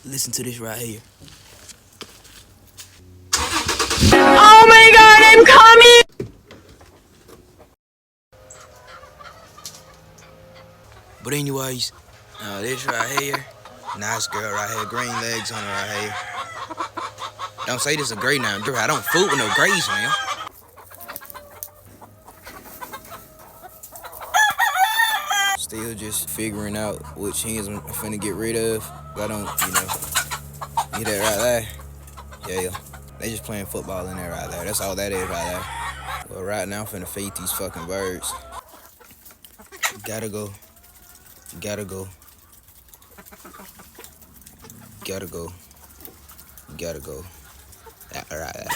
Listen to this right here. Oh my god, I'm coming! But anyways, this right here, nice girl right here, green legs on her right here. Don't say this a gray now. I don't fool with no grays, man. Still just figuring out which hens I'm finna get rid of. I don't, get that right there. Yeah. They just playing football in there right there. That's all that is right there. Well, right now I'm finna feed these fucking birds. Gotta go. Gotta go. Gotta go. Gotta go. Right there.